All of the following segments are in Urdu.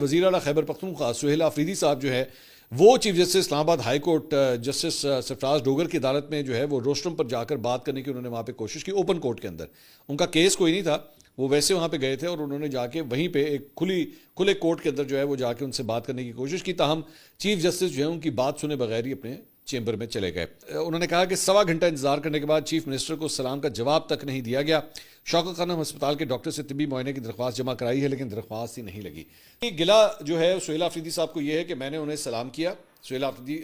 وزیر اعلیٰ خیبر پختونخوا سہیل آفریدی صاحب جو ہے وہ چیف جسٹس اسلام آباد ہائی کورٹ جسٹس سرفراز ڈوگر کی عدالت میں جو ہے وہ روسٹرم پر جا کر بات کرنے کی انہوں نے وہاں پہ کوشش کی، اوپن کورٹ کے اندر ان کا کیس کوئی نہیں تھا، وہ ویسے وہاں پہ گئے تھے اور انہوں نے جا کے وہیں پہ ایک کھلے کورٹ کے اندر جو ہے وہ جا کے ان سے بات کرنے کی کوشش کی، تاہم چیف جسٹس جو ہے ان کی بات سنے بغیر ہی اپنے چیمبر میں چلے گئے۔ انہوں نے کہا کہ 1.25 گھنٹہ انتظار کرنے کے بعد چیف منسٹر کو سلام کا جواب تک نہیں دیا گیا۔ شوکت خانم ہسپتال کے ڈاکٹر سے طبی معائنے کی درخواست جمع کرائی ہے لیکن درخواست ہی نہیں لگی۔ گلا جو ہے سہیل آفریدی صاحب کو یہ ہے کہ میں نے انہیں سلام کیا سہیل آفریدی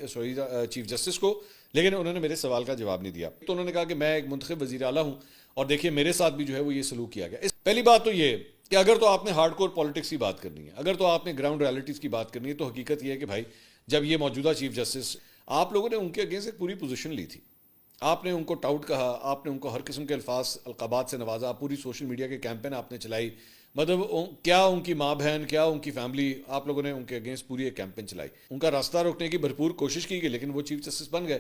چیف جسٹس کو، لیکن انہوں نے میرے سوال کا جواب نہیں دیا۔ تو انہوں نے کہا کہ میں ایک منتخب وزیر اعلیٰ ہوں اور دیکھیے میرے ساتھ بھی جو ہے وہ یہ سلوک کیا گیا۔ پہلی بات تو یہ کہ اگر تو آپ نے ہارڈ کور پالیٹکس کی بات کرنی ہے، اگر تو آپ نے گراؤنڈ ریالٹیز کی بات کرنی ہے، تو حقیقت یہ ہے کہ بھائی جب یہ موجودہ چیف جسٹس آپ لوگوں نے ان کے اگینسٹ ایک پوری پوزیشن لی تھی، آپ نے ان کو ٹاؤٹ کہا، آپ نے ان کو ہر قسم کے القابات سے نوازا، پوری سوشل میڈیا کے کیمپین آپ نے چلائی، مطلب کیا ان کی ماں بہن، کیا ان کی فیملی، آپ لوگوں نے ان کے اگینسٹ پوری ایک کیمپین چلائی، ان کا راستہ روکنے کی بھرپور کوشش کی گئی، لیکن وہ چیف جسٹس بن گئے۔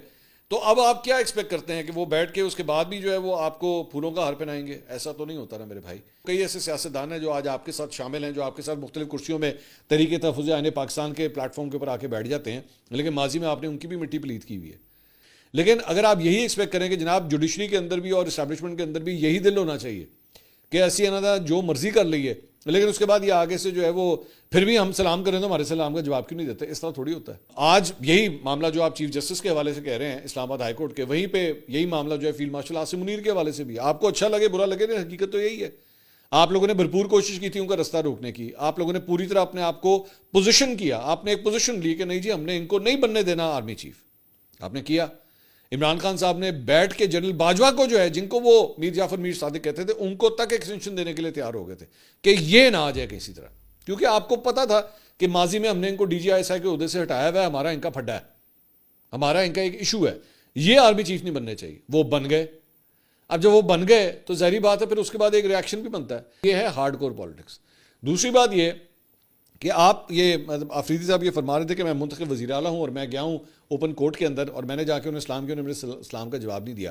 تو اب آپ کیا ایکسپیکٹ کرتے ہیں کہ وہ بیٹھ کے اس کے بعد بھی جو ہے وہ آپ کو پھولوں کا ہار پہنائیں گے؟ ایسا تو نہیں ہوتا نا میرے بھائی۔ کئی ایسے سیاستدان ہیں جو آج آپ کے ساتھ شامل ہیں، جو آپ کے ساتھ مختلف کرسیوں میں تحریک تحفظ آئین پاکستان کے پلیٹ فارم کے اوپر آ کے بیٹھ جاتے ہیں، لیکن ماضی میں آپ نے ان کی بھی مٹی پلیت کی ہوئی ہے۔ لیکن اگر آپ یہی ایکسپیکٹ کریں کہ جناب جوڈیشری کے اندر بھی اور اسٹیبلشمنٹ کے اندر بھی یہی دل ہونا چاہیے کہ ایسی انہوں جو مرضی کر لئیے، لیکن اس کے بعد یہ آگے سے جو ہے وہ پھر بھی ہم سلام کریں تو ہمارے سلام کا جواب کیوں نہیں دیتے، اس طرح تھوڑی ہوتا ہے۔ آج یہی معاملہ جو آپ چیف جسٹس کے حوالے سے کہہ رہے ہیں اسلام آباد ہائی کورٹ کے، وہیں پہ یہی معاملہ جو ہے فیلڈ مارشل عاصم منیر کے حوالے سے بھی، آپ کو اچھا لگے برا لگے نہیں، حقیقت تو یہی ہے۔ آپ لوگوں نے بھرپور کوشش کی تھی ان کا راستہ روکنے کی، آپ لوگوں نے پوری طرح اپنے آپ کو پوزیشن کیا، آپ نے ایک پوزیشن لی کہ نہیں جی ہم نے ان کو نہیں بننے دینا آرمی چیف، آپ نے کیا۔ عمران خان صاحب نے بیٹھ کے جنرل باجوہ کو جو ہے، جن کو وہ میر جعفر میر صادق کہتے تھے، ان کو تک ایکسٹینشن دینے کے لیے تیار ہو گئے تھے کہ یہ نہ آ جائے کسی طرح، کیونکہ آپ کو پتا تھا کہ ماضی میں ہم نے ان کو D G I S I کے عہدے سے ہٹایا ہوا ہے، ہمارا ان کا پھڈا ہے، ہمارا ان کا ایک ایشو ہے، یہ آرمی چیف نہیں بننے چاہیے۔ وہ بن گئے۔ اب جب وہ بن گئے تو ظاہری بات ہے پھر اس کے بعد ایک ریاکشن بھی بنتا ہے، یہ ہے ہارڈ کور پالیٹکس۔ دوسری بات یہ کہ آپ یہ مطلب آفریدی صاحب یہ فرما رہے تھے کہ میں منتخب وزیر اعلیٰ ہوں اور میں گیا ہوں اوپن کورٹ کے اندر اور میں نے جا کے انہیں اسلام کیا، انہوں نے میرے اسلام کا جواب نہیں دیا۔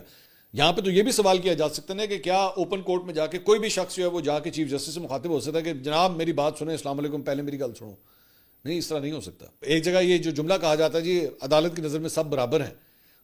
یہاں پہ تو یہ بھی سوال کیا جا سکتا ہے کہ کیا اوپن کورٹ میں جا کے کوئی بھی شخص جو ہے وہ جا کے چیف جسٹس سے مخاطب ہو سکتا ہے کہ جناب میری بات سنیں، السلام علیکم، پہلے میری گل سنو؟ نہیں، اس طرح نہیں ہو سکتا۔ ایک جگہ یہ جو جملہ کہا جاتا ہے جی عدالت کی نظر میں سب برابر ہیں،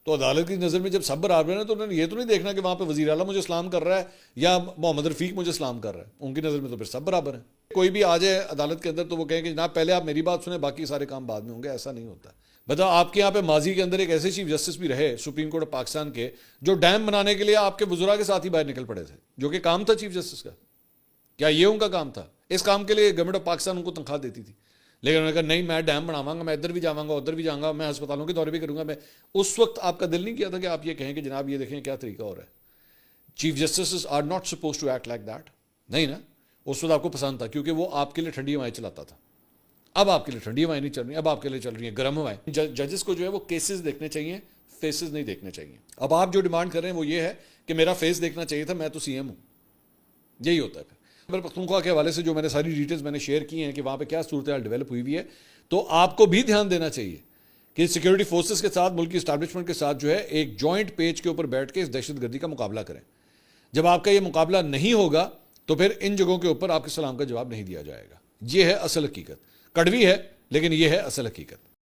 تو عدالت کی نظر میں جب سب برابر ہیں تو انہوں نے یہ تو نہیں دیکھنا کہ وہاں پہ وزیر اعلیٰ مجھے سلام کر رہا ہے یا محمد رفیق مجھے سلام کر رہا ہے، ان کی نظر میں تو پھر سب برابر ہیں۔ کوئی بھی آ جائے عدالت کے اندر تو وہ کہیں کہ جناب پہلے آپ میری بات سنیں، باقی سارے کام بعد میں ہوں گے، ایسا نہیں ہوتا۔ بتاؤ آپ کے یہاں پہ ماضی کے اندر ایک ایسے چیف جسٹس بھی رہے سپریم کورٹ آف پاکستان کے جو ڈیم بنانے کے لیے آپ کے وزراء کے ساتھ ہی باہر نکل پڑے تھے، جو کہ کام تھا چیف جسٹس کا۔ کیا یہ ان کا کام تھا؟ اس کام کے لیے گورنمنٹ آف پاکستان ان کو تنخواہ دیتی تھی، لیکن انہوں نے کہا نہیں میں ڈیم بناواں گا، میں ادھر بھی جاواں گا، ادھر بھی جاؤں گا، میں ہسپتالوں کے دورے بھی کروں گا۔ میں اس وقت آپ کا دل نہیں کیا تھا کہ آپ یہ کہیں کہ جناب یہ دیکھیں کیا طریقہ ہو رہا ہے؟ Chief justice are not suppose to act like that, نہیں نا، اس وقت آپ کو پسند تھا کیونکہ وہ آپ کے لیے ٹھنڈی ہوائیں چلاتا تھا۔ اب آپ کے لیے ٹھنڈی ہوائیں نہیں چل رہی ہیں، اب آپ کے لیے چل رہی ہیں گرم ہوائیں۔ ججز کو جو ہے وہ کیسز دیکھنے چاہیے، فیسز نہیں دیکھنے چاہیے۔ اب آپ جو ڈیمانڈ کر رہے ہیں وہ یہ ہے کہ میرا فیس دیکھنا چاہیے تھا، میں تو سی ایم ہوں، یہی ہوتا ہے۔ خیبر پختونخوا کے حوالے سے جو میں نے ساری ڈیٹیلز میں نے شیئر کی ہیں کہ وہاں پہ کیا صورتحال ڈیولپ ہوئی ہوئی ہے، تو آپ کو بھی دھیان دینا چاہیے کہ سیکورٹی فورسز کے ساتھ، ملکی اسٹیبلشمنٹ کے ساتھ جو ہے ایک جوائنٹ پیج کے اوپر بیٹھ کے اس دہشت گردی کا مقابلہ کریں۔ جب آپ کا یہ مقابلہ نہیں ہوگا تو پھر ان جگہوں کے اوپر آپ کے سلام کا جواب نہیں دیا جائے گا۔ یہ ہے اصل حقیقت، کڑوی ہے لیکن یہ ہے اصل حقیقت۔